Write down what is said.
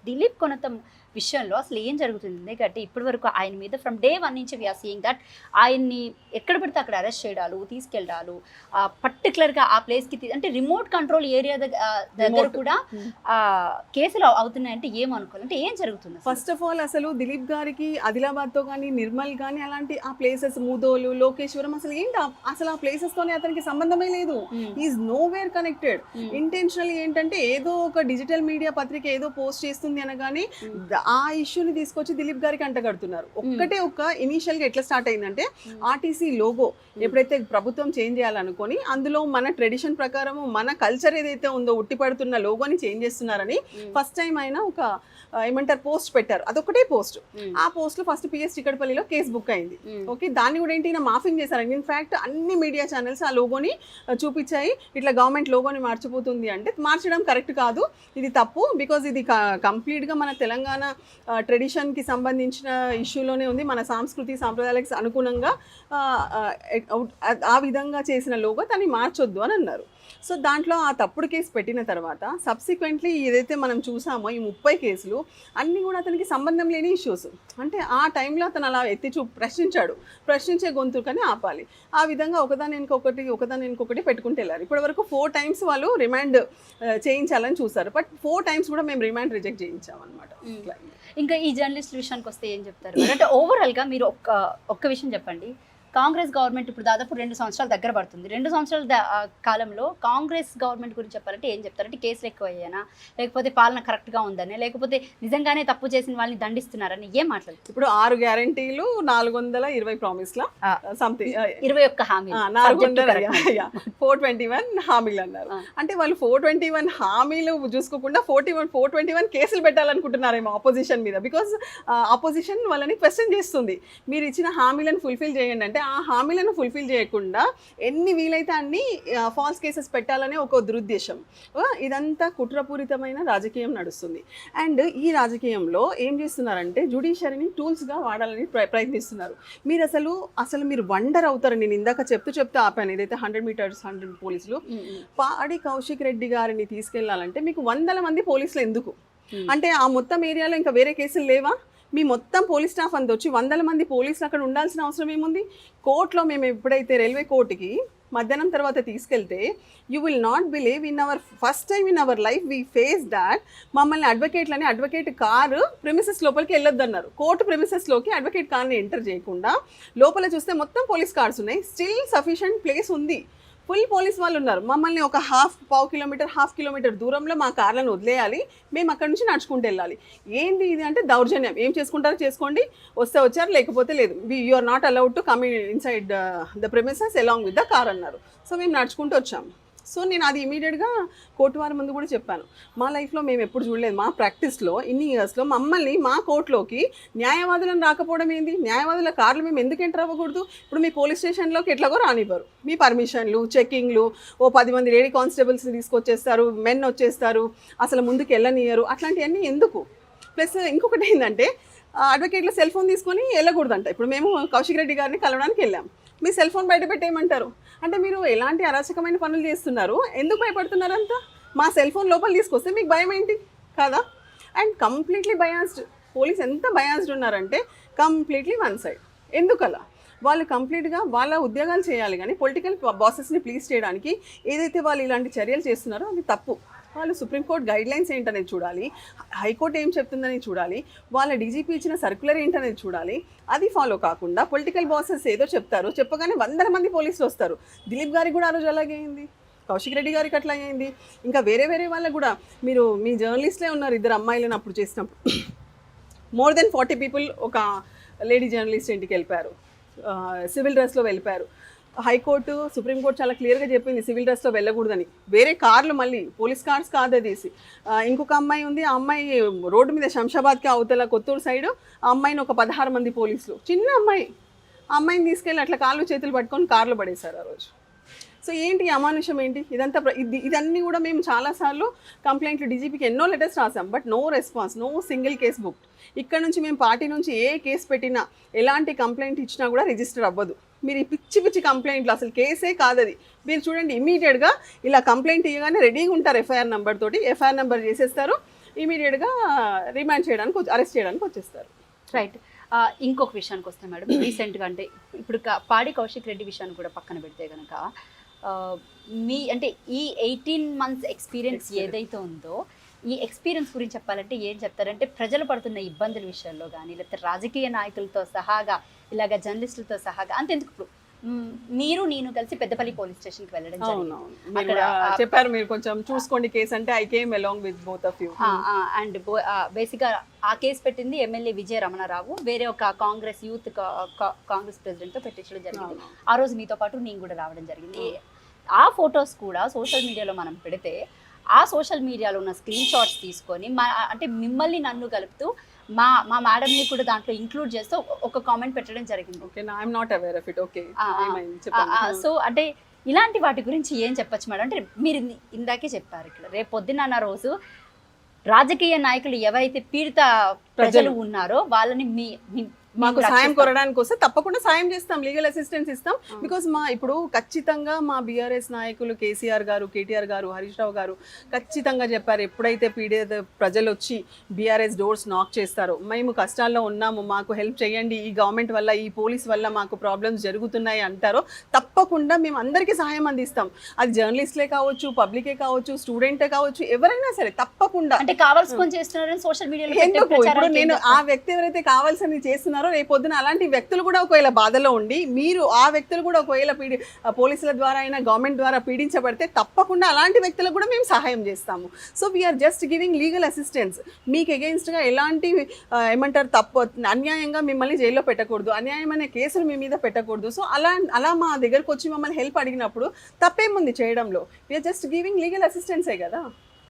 దిలీప్ కొనతం విషయంలో అసలు ఏం జరుగుతుంది? ఎందుకంటే ఇప్పటి వరకు ఆయన మీద ఫ్రమ్ డే 1 నుంచి వీఆర్ సీయింగ్ దట్ ఆయన్ని ఎక్కడ పడితే అక్కడ అరెస్ట్ చేయడాలు, తీసుకెళ్ళడాలు, పర్టికులర్గా ఆ ప్లేస్కి అంటే రిమోట్ కంట్రోల్ ఏరియా దగ్గర కూడా కేసులు అవుతున్నాయంటే ఏమనుకోవాలి, అంటే ఏం జరుగుతుంది? ఫస్ట్ ఆఫ్ ఆల్ అసలు దిలీప్ గారికి ఆదిలాబాద్తో కానీ నిర్మల్ కానీ అలాంటి ఆ ప్లేసెస్ ముదోలు, లోకేశ్వరం అసలు ఏంటి అసలు ఆ ప్లేసెస్తోనే అతనికి సంబంధమే లేదు. Is nowhere connected. ఇంటెన్షనల్ ఏంటంటే ఏదో ఒక డిజిటల్ మీడియా పత్రిక ఏదో పోస్ట్ చేస్తుంది అనగానే ఆ ఇష్యూని తీసుకొచ్చి దిలీప్ గారికి అంటగడుతున్నారు. ఒక్కటే ఒక ఇనీషియల్గా ఎట్లా స్టార్ట్ అయిందంటే ఆర్టీసీ లోగో ఎప్పుడైతే ప్రభుత్వం చేంజ్ చేయాలనుకొని అందులో మన ట్రెడిషన్ ప్రకారం మన కల్చర్ ఏదైతే ఉందో ఉట్టిపడుతున్న లోగోని చేంజ్ చేస్తున్నారని ఫస్ట్ టైం అయినా ఒక ఏమంటారు పోస్ట్ పెట్టారు. అదొకటే పోస్ట్. ఆ పోస్ట్లో ఫస్ట్ పిఎస్ చిక్కడపల్లిలో కేసు బుక్ అయింది. ఓకే, దాన్ని కూడా ఏంటి మాఫింగ్ చేశారు. ఇన్ఫ్యాక్ట్ అన్ని మీడియా ఛానల్స్ ఆ లోగోని చూపించాయి. ఇట్లా గవర్నమెంట్ లోగోని మార్చిపోతుంది అంటే మార్చడం కరెక్ట్ కాదు, ఇది తప్పు. బికాజ్ ఇది కంప్లీట్గా మన తెలంగాణ ట్రెడిషన్కి సంబంధించిన ఇష్యూలోనే ఉంది. మన సంస్కృతి సాంప్రదాయాలకు అనుగుణంగా ఆ విధంగా చేసిన లోగో దాన్ని మార్చొద్దు అని అన్నారు. సో దాంట్లో ఆ తప్పుడు కేసు పెట్టిన తర్వాత సబ్సిక్వెంట్లీ ఏదైతే మనం చూసామో ఈ 30 కేసులు అన్నీ కూడా అతనికి సంబంధం లేని ఇష్యూస్. అంటే ఆ టైంలో అతను అలా ప్రశ్నించే గొంతు కానీ ఆపాలి. ఆ విధంగా ఒకదాని ఇంకొకటి పెట్టుకుంటూ వెళ్ళారు. ఇప్పటివరకు 4 times వాళ్ళు రిమాండ్ చేయించాలని చూసారు. బట్ 4 times కూడా మేము రిమాండ్ రిజెక్ట్ చేయించామన్నమాట. ఇంకా ఈ జర్నలిస్ట్ విషయానికి వస్తే ఏం చెప్తారు అంటే ఓవరాల్గా మీరు ఒక్క విషయం చెప్పండి. కాంగ్రెస్ గవర్నమెంట్ ఇప్పుడు దాదాపు 2 సంవత్సరాల దగ్గర పడుతుంది. 2 సంవత్సరాల కాలంలో కాంగ్రెస్ గవర్నమెంట్ గురించి చెప్పాలంటే ఏం చెప్తారంటే కేసులు ఎక్కువ అయ్యానా, లేకపోతే పాలన కరెక్ట్గా ఉందని, లేకపోతే నిజంగానే తప్పు చేసిన వాళ్ళని దండిస్తున్నారని ఏం మాట్లాడుతుంది? ఇప్పుడు 6 గ్యారంటీలు 420 ప్రామిస్ల సంథింగ్ 21 హామీ 421 హామీలు అన్నారు. అంటే వాళ్ళు 421 హామీలు చూసుకోకుండా 421 కేసులు పెట్టాలనుకుంటున్నారేమో ఆపోజిషన్ మీద. బికాజ్ ఆపోజిషన్ వాళ్ళని క్వశ్చన్ చేస్తుంది, మీరు ఇచ్చిన హామీలను ఫుల్ఫిల్ చేయండి అంటే ఆ హామీలను ఫుల్ఫిల్ చేయకుండా ఎన్ని వీలైతే అన్ని ఫాల్స్ కేసెస్ పెట్టాలనే ఒక దురుద్దేశం. ఇదంతా కుట్రపూరితమైన రాజకీయం నడుస్తుంది. అండ్ ఈ రాజకీయంలో ఏం చేస్తున్నారంటే జ్యుడిషియరీని టూల్స్గా వాడాలని ప్రయత్నిస్తున్నారు. మీరు అసలు మీరు వండర్ అవుతారు. నేను ఇందాక చెప్తూ ఆపాను, ఏదైతే 100 meters 100 పోలీసులు పాడి కౌశిక్ రెడ్డి గారిని తీసుకెళ్లాలంటే మీకు 100 మంది పోలీసులు ఎందుకు? అంటే ఆ మొత్తం ఏరియాలో ఇంకా వేరే కేసులు లేవా? మీ మొత్తం పోలీస్ స్టాఫ్ అంతా వచ్చి 100 మంది పోలీసులు అక్కడ ఉండాల్సిన అవసరం ఏముంది? కోర్టులో మేము ఎప్పుడైతే రైల్వే కోర్టుకి మధ్యాహ్నం తర్వాత తీసుకెళ్తే you will not believe, first time in our life we face that మమ్మల్ని అడ్వకేట్ కారు ప్రెమిసెస్ లోపలికి వెళ్ళొద్దన్నారు. కోర్టు ప్రెమిసెస్లోకి అడ్వకేట్ కార్ని ఎంటర్ చేయకుండా లోపల చూస్తే మొత్తం పోలీస్ కార్స్ ఉన్నాయి. స్టిల్ సఫిషియంట్ ప్లేస్ ఉంది, ఫుల్ పోలీస్ వాళ్ళు ఉన్నారు. మమ్మల్ని ఒక హాఫ్ కిలోమీటర్ దూరంలో మా కార్లను వదిలేయాలి, మేము అక్కడ నుంచి నడుచుకుంటూ వెళ్ళాలి. ఏంది ఇది అంటే దౌర్జన్యం. ఏం చేసుకుంటారో చేసుకోండి, వస్తే వచ్చారు లేకపోతే లేదు. You are not allowed to come inside the premises along with the car అన్నారు. సో మేము నడుచుకుంటూ వచ్చాము. సో నేను అది ఇమీడియట్గా కోర్టు వారి ముందు కూడా చెప్పాను. మా లైఫ్లో మేము ఎప్పుడు చూడలేదు, మా ప్రాక్టీస్లో ఇన్ని ఇయర్స్లో మమ్మల్ని మా కోర్టులోకి న్యాయవాదులను రాకపోవడం ఏంది? న్యాయవాదుల కార్లు మేము ఎందుకు ఎంటర్ అవ్వకూడదు? ఇప్పుడు మీ పోలీస్ స్టేషన్లోకి ఎట్లాగో రానివ్వరు. మీ పర్మిషన్లు, చెక్కింగ్లు, 10 మంది లేడీ కానిస్టేబుల్స్ని తీసుకొచ్చేస్తారు, మెన్ వచ్చేస్తారు, అసలు ముందుకు వెళ్ళనియరు. అట్లాంటివన్నీ ఎందుకు? ప్లస్ ఇంకొకటి ఏంటంటే అడ్వకేట్లు సెల్ ఫోన్ తీసుకొని వెళ్ళకూడదంట. ఇప్పుడు మేము కౌశిక్ రెడ్డి గారిని కలవడానికి వెళ్ళాం, మీ సెల్ ఫోన్ బయట పెట్టేయమంటారు. అంటే మీరు ఎలాంటి అరాచకమైన పనులు చేస్తున్నారు? ఎందుకు భయపడుతున్నారంతా? మా సెల్ ఫోన్ లోపల తీసుకొస్తే మీకు భయం ఏంటి కాదా? And completely biased police. ఎంత బయాస్డ్ ఉన్నారంటే కంప్లీట్లీ వన్ సైడ్. ఎందుకలా? వాళ్ళు కంప్లీట్గా వాళ్ళ ఉద్యోగాలు చేయాలి, కానీ పొలిటికల్ బాసెస్ని ప్లీజ్ చేయడానికి ఏదైతే వాళ్ళు ఇలాంటి చర్యలు చేస్తున్నారో అది తప్పు. వాళ్ళు సుప్రీంకోర్టు గైడ్లైన్స్ ఏంటనేది చూడాలి, హైకోర్టు ఏం చెప్తుందని చూడాలి, వాళ్ళ డీజీపీ ఇచ్చిన సర్క్యులర్ ఏంటనేది చూడాలి. అది ఫాలో కాకుండా పొలిటికల్ బాసెస్ ఏదో చెప్తారు, చెప్పగానే 100 మంది పోలీసులు వస్తారు. దిలీప్ గారికి కూడా ఆ రోజు అలాగే అయింది, కౌశిక్ రెడ్డి గారికి అట్లా అయింది, ఇంకా వేరే వాళ్ళకు కూడా. మీరు మీ జర్నలిస్ట్లే ఉన్నారు, 2 అమ్మాయిలను అప్పుడు చేసినప్పుడు more than 40 people ఒక లేడీ జర్నలిస్ట్ ఇంటికి వెళ్ళిపోయారు, సివిల్ డ్రెస్లో వెళ్ళిపోయారు. హైకోర్టు, సుప్రీంకోర్టు చాలా క్లియర్గా చెప్పింది సివిల్ డ్రెస్లో వెళ్ళకూడదని. వేరే కార్లు, మళ్ళీ పోలీస్ కార్స్ కాదదేసి. ఇంకొక అమ్మాయి ఉంది, ఆ అమ్మాయి రోడ్డు మీద శంషాబాద్కి అవతల కొత్తూరు సైడు, ఆ అమ్మాయిని ఒక 16 మంది పోలీసులు, చిన్న అమ్మాయి, ఆ అమ్మాయిని తీసుకెళ్ళి అట్లా కాళ్ళు చేతులు పట్టుకొని కార్లు పడేశారు ఆ రోజు. సో ఏంటి అమానుషం ఏంటి ఇదంతా? ఇదన్నీ కూడా మేము చాలాసార్లు కంప్లైంట్లు డీజీపీకి ఎన్నో లెటర్స్ రాసాం, but no response, no single case book. ఇక్కడ నుంచి మేము పార్టీ నుంచి ఏ కేసు పెట్టినా, ఎలాంటి కంప్లైంట్ ఇచ్చినా కూడా రిజిస్టర్ అవ్వదు. మీరు ఈ పిచ్చి కంప్లైంట్లు అసలు కేసే కాదది. మీరు చూడండి, ఇమీడియట్గా ఇలా కంప్లైంట్ ఇవ్వగానే రెడీగా ఉంటారు ఎఫ్ఐఆర్ నెంబర్ తోటి, ఎఫ్ఐఆర్ నెంబర్ చేసేస్తారు, ఇమీడియట్గా రిమాండ్ చేయడానికి అరెస్ట్ చేయడానికి వచ్చేస్తారు. రైట్. ఇంకొక విషయానికి వస్తే మేడం, రీసెంట్గా అంటే ఇప్పుడు పాడి కౌశిక్ రెడ్డి విషయాన్ని కూడా పక్కన పెడితే కనుక మీ అంటే ఈ 18 months ఎక్స్పీరియన్స్ ఏదైతే ఉందో ఈ ఎక్స్పీరియన్స్ గురించి చెప్పాలంటే ఏం చెప్తారంటే ప్రజలు పడుతున్న ఇబ్బందుల విషయాల్లో కానీ లేకపోతే రాజకీయ నాయకులతో సహాగా ఇలాగ జర్నలిస్టులతో సహాగా అంతెందుకు ఇప్పుడు మీరు నేను కలిసి పెద్దపల్లి పోలీస్ స్టేషన్కి వెళ్ళడం జరిగింది. అక్కడ చెప్పారు మీరు కొంచెం చూసుకోండి కేసు అంటే I came along with both of you. And బేసిక్గా ఆ కేసు పెట్టింది ఎమ్మెల్యే విజయ రమణారావు, వేరే ఒక కాంగ్రెస్ యూత్ కాంగ్రెస్ ప్రెసిడెంట్తో పెట్టించడం జరిగింది. ఆ రోజు మీతో పాటు నేను కూడా రావడం జరిగింది. ఆ ఫొటోస్ కూడా సోషల్ మీడియాలో మనం పెడితే ఆ సోషల్ మీడియాలో ఉన్న స్క్రీన్ షాట్స్ తీసుకొని అంటే మిమ్మల్ని నన్ను కలుపుతూ మా మేడంని కూడా దాంట్లో ఇంక్లూడ్ చేస్తూ ఒక కామెంట్ పెట్టడం జరిగింది. Okay, I'm not aware of it. Okay, so అంటే ఇలాంటి వాటి గురించి ఏం చెప్పొచ్చు మేడం? అంటే మీరు ఇందాకే చెప్పారు ఇక్కడ రేపు పొద్దున్న రోజు రాజకీయ నాయకులు ఎవరైతే పీడిత ప్రజలు ఉన్నారో వాళ్ళని మాకు సాయం కోరడానికి వస్తే తప్పకుండా సాయం చేస్తాం, లీగల్ అసిస్టెన్స్ ఇస్తాం. బికాజ్ ఇప్పుడు ఖచ్చితంగా మా బీఆర్ఎస్ నాయకులు కేసీఆర్ గారు, కేటీఆర్ గారు, హరీష్ రావు గారు ఖచ్చితంగా చెప్పారు, ఎప్పుడైతే పీడిత ప్రజలు వచ్చి బీఆర్ఎస్ డోర్స్ నాక్ చేస్తారో మేము కష్టాల్లో ఉన్నాము, మాకు హెల్ప్ చేయండి, ఈ గవర్నమెంట్ వల్ల ఈ పోలీస్ వల్ల మాకు ప్రాబ్లమ్స్ జరుగుతున్నాయి అంటారో తప్పకుండా మేము అందరికీ సహాయం అందిస్తాం. అది జర్నలిస్ట్లే కావచ్చు, పబ్లికే కావచ్చు, స్టూడెంటే కావచ్చు, ఎవరైనా సరే తప్పకుండా. అంటే కావాల్సుకొని చేస్తున్నారని సోషల్ మీడియాలో ఎందుకు ఇప్పుడు నేను ఆ వ్యక్తి ఎవరైతే కావాల్సింది చేస్తున్నారో రేపొద్దున అలాంటి వ్యక్తులు కూడా ఒకవేళ బాధలో ఉండి మీరు ఆ వ్యక్తులు కూడా ఒకవేళ పోలీసుల ద్వారా అయినా గవర్నమెంట్ ద్వారా పీడించబడితే తప్పకుండా అలాంటి వ్యక్తులకు కూడా మేము సహాయం చేస్తాము. So we are just giving legal assistance. మీకు అగెయిన్స్ట్గా ఎలాంటి ఏమంటారు తప్పు అన్యాయంగా మిమ్మల్ని జైల్లో పెట్టకూడదు, అన్యాయమైన కేసులు మీ మీద పెట్టకూడదు. సో అలా మా దగ్గరకు వచ్చి మమ్మల్ని హెల్ప్ అడిగినప్పుడు తప్పేముంది చేయడంలో? వీఆర్ జస్ట్ గివింగ్ లీగల్ అసిస్టెన్సే కదా.